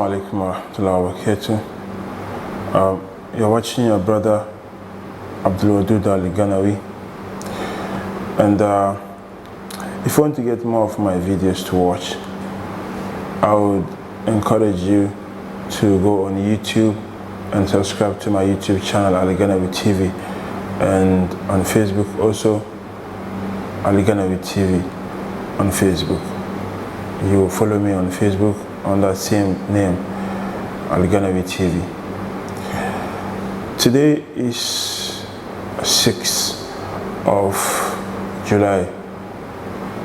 Assalamu alaikum wa rahmatullahi wa barakatuh. You're watching your brother Abdul Wadud Al-Ganawi, and if you want to get more of my videos to watch, I would encourage you to go on YouTube and subscribe to my YouTube channel Al-Ganawi TV, and on Facebook also Al-Ganawi TV on Facebook. You follow me on Facebook on that same name, Al-Ganawi TV. Today is 6th of July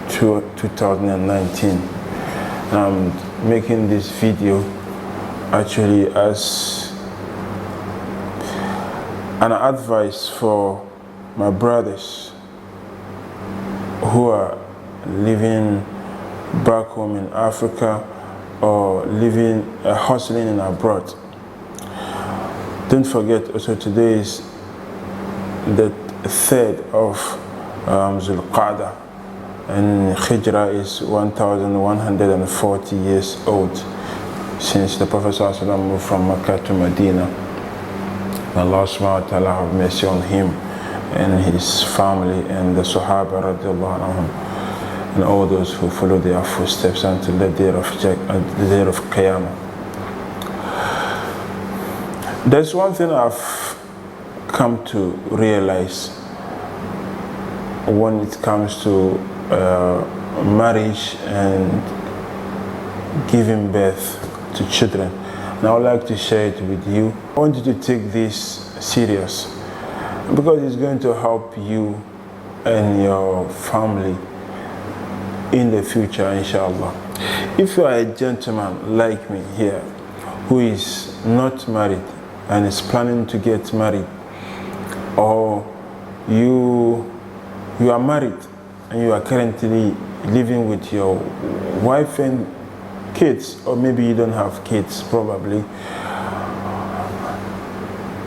2019. And I'm making this video actually as an advice for my brothers who are living back home in Africa or living hustling in abroad. Don't forget also today is the 3rd of Zulqa'dah, and Hijrah is 1140 years old since the Prophet ﷺ moved from Mecca to Medina. Allah subhanahu wa ta'ala have mercy on him and his family and the Sahaba radiallahu anhum, and all those who follow their footsteps until the day of Qiyamah. There's one thing I've come to realize when it comes to marriage and giving birth to children, and I would like to share it with you. I want you to take this serious because it's going to help you and your family in the future, inshallah. If you are a gentleman like me here who is not married and is planning to get married, or you are married and you are currently living with your wife and kids, or maybe you don't have kids probably,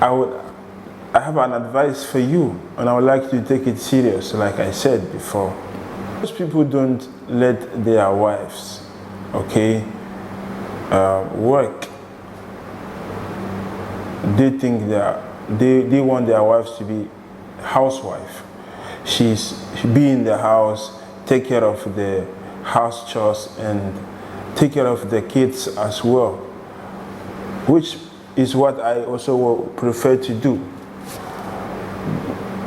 I have an advice for you, and I would like you to take it serious. Like I said before, most people don't let their wives, work. They think they want their wives to be housewife. She's be in the house, take care of the house chores and take care of the kids as well, which is what I also prefer to do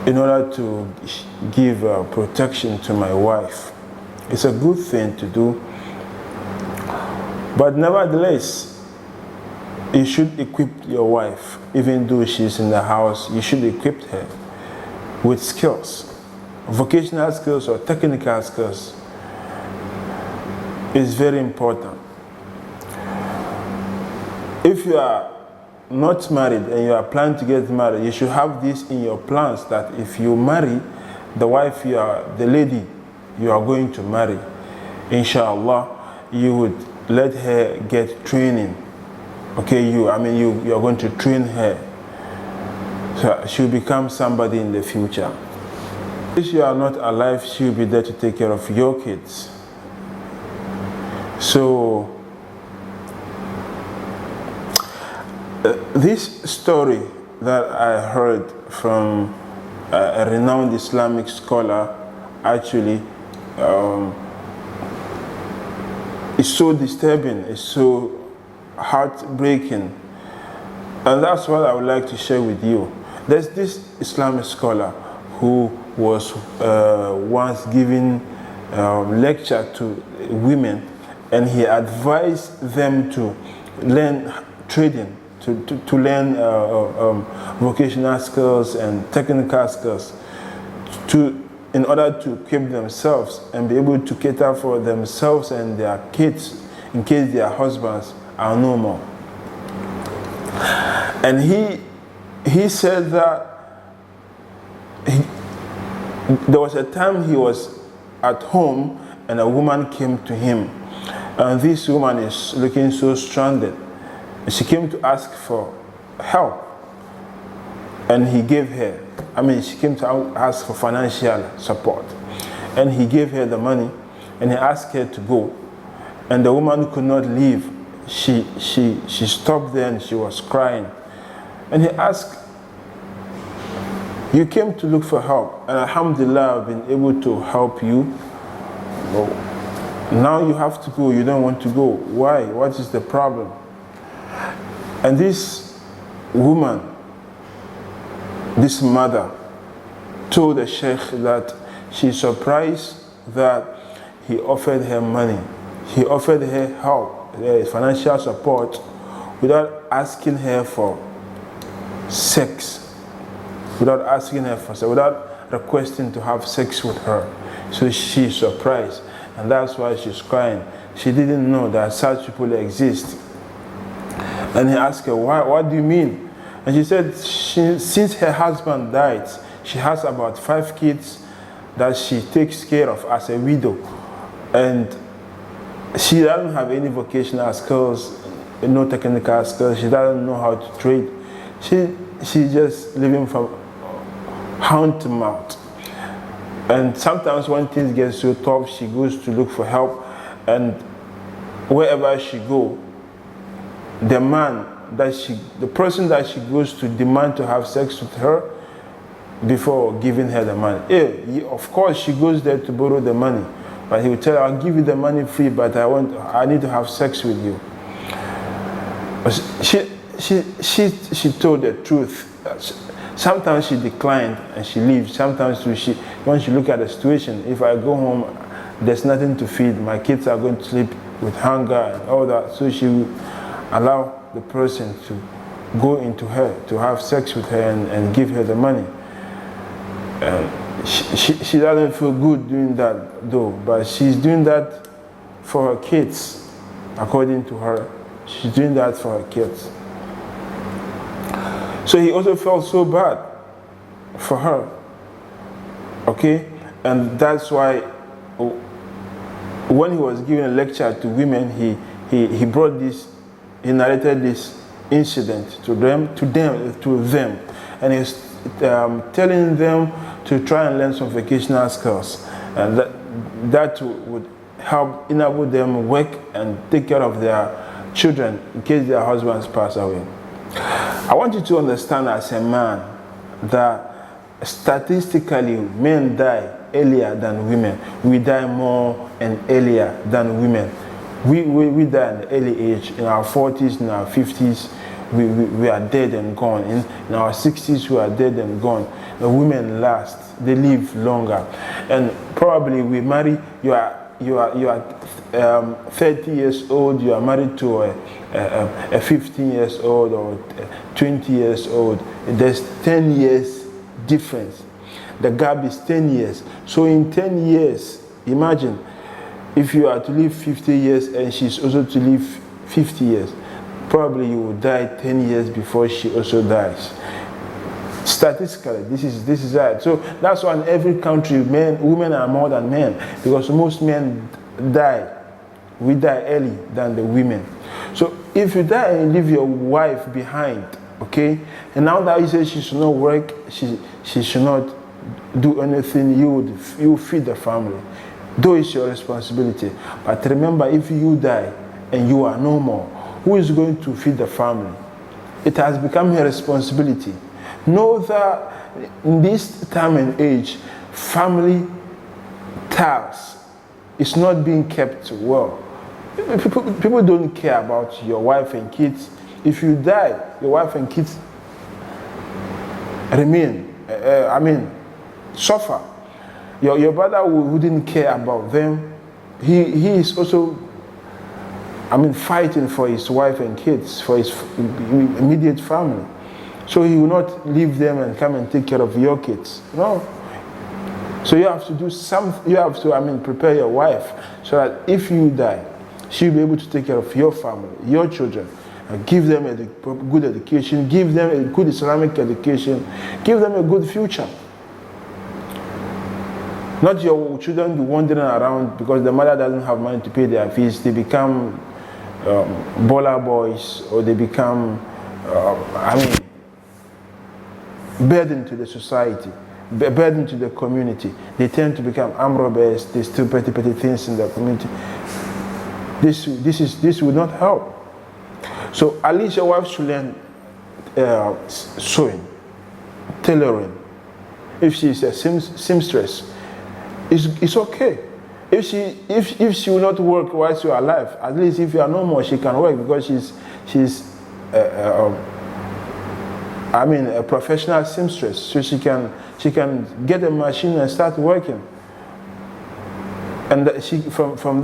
in order to give protection to my wife. It's a good thing to do, but nevertheless, you should equip your wife. Even though she's in the house, you should equip her with skills, vocational skills or technical skills. It's very important. If you are not married and you are planning to get married, you should have this in your plans, that if you marry the wife, the lady you are going to marry, inshallah, you would let her get training. You are going to train her, so she'll become somebody in the future. If you are not alive, she'll be there to take care of your kids. So this story that I heard from a renowned Islamic scholar actually is so disturbing, it's so heartbreaking, and that's what I would like to share with you. There's this Islamic scholar who was once giving lecture to women, and he advised them to learn trading, to learn vocational skills and technical skills in order to keep themselves and be able to cater for themselves and their kids in case their husbands are no more. And he said that there was a time he was at home and a woman came to him, and this woman is looking so stranded. She came to ask for help, and he gave her, she came to ask for financial support, and he gave her the money, and he asked her to go, and the woman could not leave she stopped there and she was crying. And he asked, you came to look for help, and alhamdulillah, I've been able to help you. Well, now you have to go, you don't want to go. Why? What is the problem? And this woman, this mother, told the sheikh that she's surprised that he offered her money. He offered her help, financial support, without asking her for sex, without requesting to have sex with her. So she's surprised, and that's why she's crying. She didn't know that such people exist. And he asked her, why? What do you mean? And she said, since her husband died, she has about 5 kids that she takes care of as a widow. And she doesn't have any vocational skills, no technical skills. She doesn't know how to trade. She's just living from hand to mouth. And sometimes when things get so tough, she goes to look for help. And wherever she goes, the person that she goes to demand to have sex with her before giving her the money. Of course, she goes there to borrow the money, but he will tell her, I'll give you the money free, but I need to have sex with you. She told the truth. Sometimes she declined and she leaves. Sometimes when she look at the situation, if I go home, there's nothing to feed. My kids are going to sleep with hunger and all that. So she will allow the person to go into her, to have sex with her and give her the money. She doesn't feel good doing that though, but she's doing that for her kids. According to her, she's doing that for her kids. So he also felt so bad for her. Okay? And that's why when he was giving a lecture to women, he brought this, he narrated this incident to them, and he's telling them to try and learn some vocational skills, and that would help enable them work and take care of their children in case their husbands pass away. I want you to understand as a man that statistically men die earlier than women. We die more and earlier than women. We die in the early age, in our 40s, in our 50s, we are dead and gone. In our 60s, we are dead and gone. The women last, they live longer. And probably we marry, you are 30 years old, you are married to a 15 years old or 20 years old. There's 10 years difference. The gap is 10 years. So in 10 years, imagine, if you are to live 50 years and she's also to live 50 years, probably you will die 10 years before she also dies. Statistically, this is right. So that's why in every country, women are more than men, because most men die. We die early than the women. So if you die and leave your wife behind, okay, and now that you say she should not work, she should not do anything, you feed the family. Though it's your responsibility. But remember, if you die and you are no more, who is going to feed the family? It has become your responsibility. Know that in this time and age, family ties is not being kept well. People don't care about your wife and kids. If you die, your wife and kids suffer. Your brother who didn't care about them, he is also, fighting for his wife and kids, for his immediate family. So he will not leave them and come and take care of your kids. No. So you have to do something. You have to, prepare your wife so that if you die, she'll be able to take care of your family, your children, and give them a good education, give them a good Islamic education, give them a good future. Not your children be wandering around because the mother doesn't have money to pay their fees. They become baller boys, or they become, burden to the society, burden to the community. They tend to become armed robbers. They steal petty things in the community. This will not help. So at least your wife should learn sewing, tailoring. If she is a seamstress, it's okay. If she will not work whilst you are alive, at least if you are no more, she can work, because she's a professional seamstress. So she can get a machine and start working. And from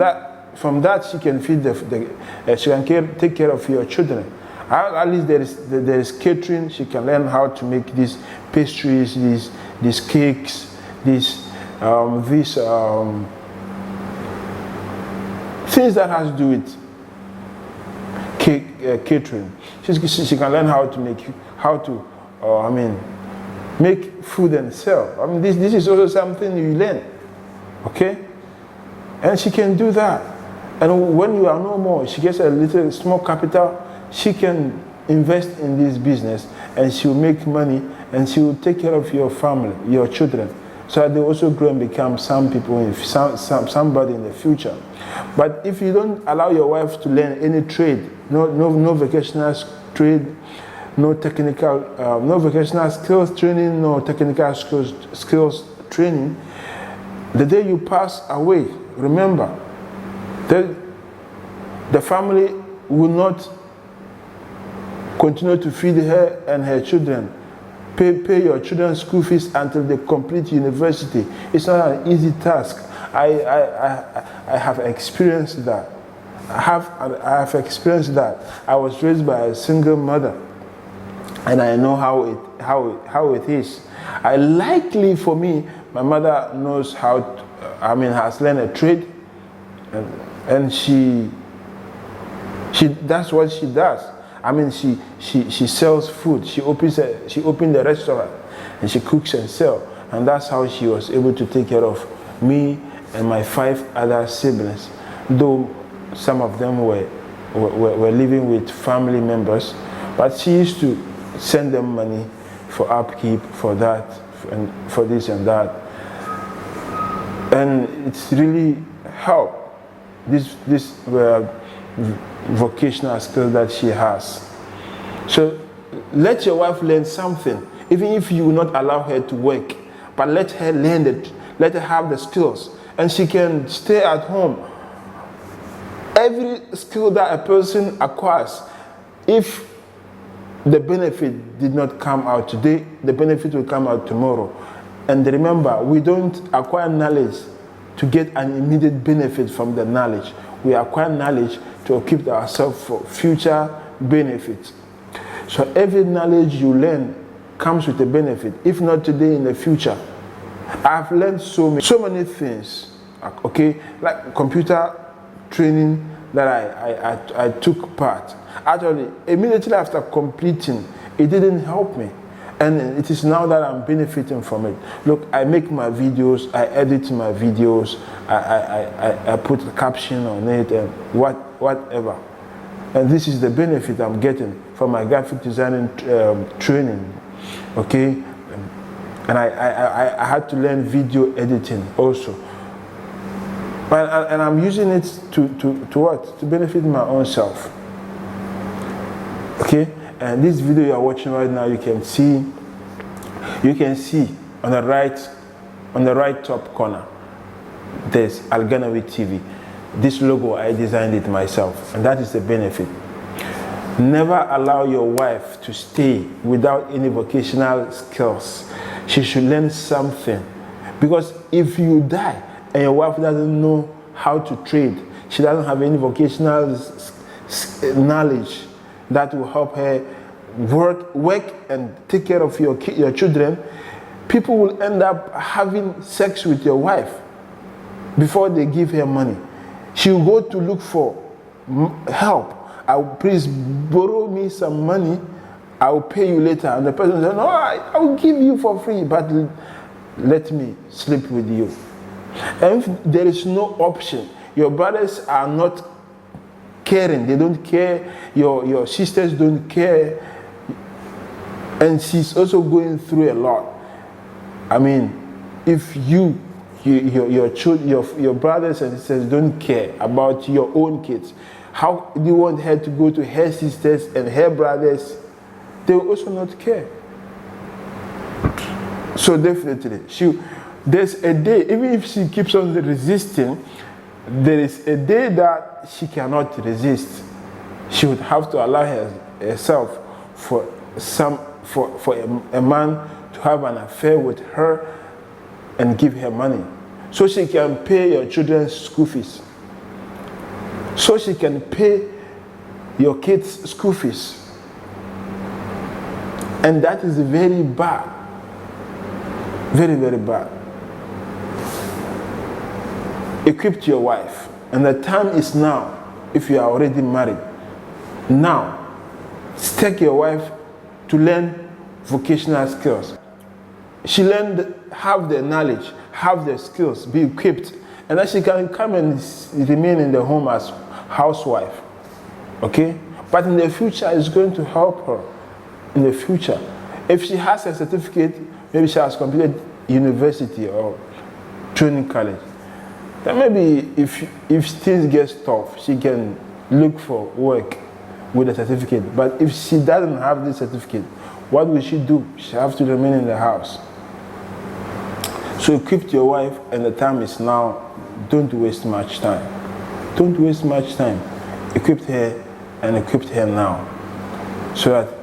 that she can feed she can take care of your children. At least there is catering. She can learn how to make these pastries, these cakes, these things that has to do with catering. She can learn how to make food and sell. This is also something you learn, okay? And she can do that. And when you are no more, she gets a small capital. She can invest in this business, and she will make money, and she will take care of your family, your children, so that they also grow and become somebody in the future. But if you don't allow your wife to learn any trade, no vocational trade, no technical, no vocational skills training, no technical skills training, the day you pass away, remember, the family will not continue to feed her and her children, pay your children's school fees until they complete university. It's not an easy task. I have experienced that. I have experienced that. I was raised by a single mother, and I know how it is. Likely for me, my mother knows has learned a trade, and she that's what she does. She sells food. She opened a restaurant, and she cooks and sells. And that's how she was able to take care of me and my 5 other siblings. Though some of them were living with family members, but she used to send them money for upkeep, for that, and for this and that. And it's really helped this vocational skill that she has. So let your wife learn something, even if you will not allow her to work, but let her learn it. Let her have the skills, and she can stay at home. Every skill that a person acquires, if the benefit did not come out today, the benefit will come out tomorrow. And remember, we don't acquire knowledge to get an immediate benefit from the knowledge. We acquire knowledge to equip ourselves for future benefits. So every knowledge you learn comes with a benefit, if not today, in the future. I've learned so many things, okay, like computer training that I took part. Actually, immediately after completing, it didn't help me. And it is now that I'm benefiting from it. Look, I make my videos, I edit my videos, I put a caption on it and whatever. And this is the benefit I'm getting from my graphic designing training, okay? And I had to learn video editing also. And I'm using it to what? To benefit my own self. Okay? And this video you are watching right now, you can see on the right top corner, there's Alganawi TV. This logo, I designed it myself, and that is the benefit. Never allow your wife to stay without any vocational skills. She should learn something, because if you die and your wife doesn't know how to trade, she doesn't have any vocational knowledge that will help her work and take care of your children, people will end up having sex with your wife before they give her money. She will go to look for help. Please borrow me some money, I will pay you later. And the person says, no, I will give you for free, but let me sleep with you. And if there is no option, your brothers are not caring, they don't care, your sisters don't care, and she's also going through a lot. If your brothers and sisters don't care about your own kids, How do you want her to go to her sisters and her brothers? They will also not care. So definitely, there's a day, even if she keeps on resisting, there is a day that she cannot resist. She would have to allow herself for a man to have an affair with her and give her money, so she can pay your children's school fees, so she can pay your kids' school fees. And that is very bad. Very, very bad. Equip your wife. And the time is now. If you are already married, now take your wife to learn vocational skills. She have the knowledge, have the skills, be equipped, and then she can come and remain in the home as housewife. Okay? But in the future, it's going to help her. In the future, if she has a certificate, maybe she has completed university or training college, then maybe if things get tough, she can look for work with a certificate. But if she doesn't have this certificate, what will she do? She has to remain in the house. So equip your wife, and the time is now. Don't waste much time. Don't waste much time. Equip her, and equip her now, so that,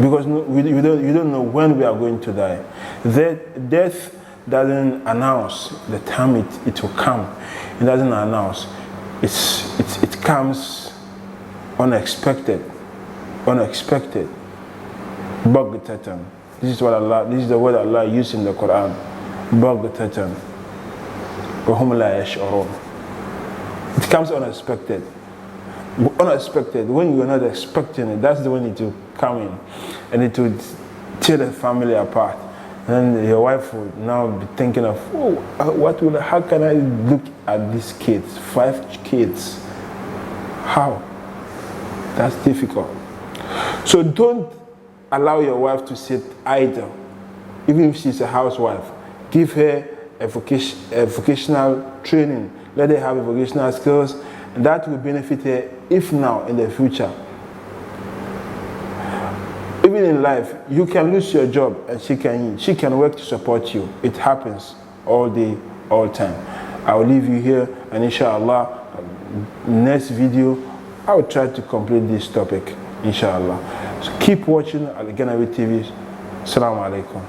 because you don't know when we are going to die. Death doesn't announce the time it will come. It doesn't announce. It comes unexpected. Unexpected. Baghtatan. This is the word Allah used in the Quran. Baghtatan. وَهُمْ لَا يَشْعُرُونَ. It comes unexpected. Unexpected, when you're not expecting it, that's the when it will come in, and it will tear the family apart. And then your wife will now be thinking of, how can I look at these kids, 5 kids? How? That's difficult. So don't allow your wife to sit idle, even if she's a housewife. Give her a vocational training. Let her have a vocational skills. And that will benefit her, if now, in the future. Even in life, you can lose your job and she can work to support you. It happens all day, all time. I will leave you here, and inshallah, next video, I will try to complete this topic, inshallah. So keep watching Al Ganawi TV. Assalamu alaikum.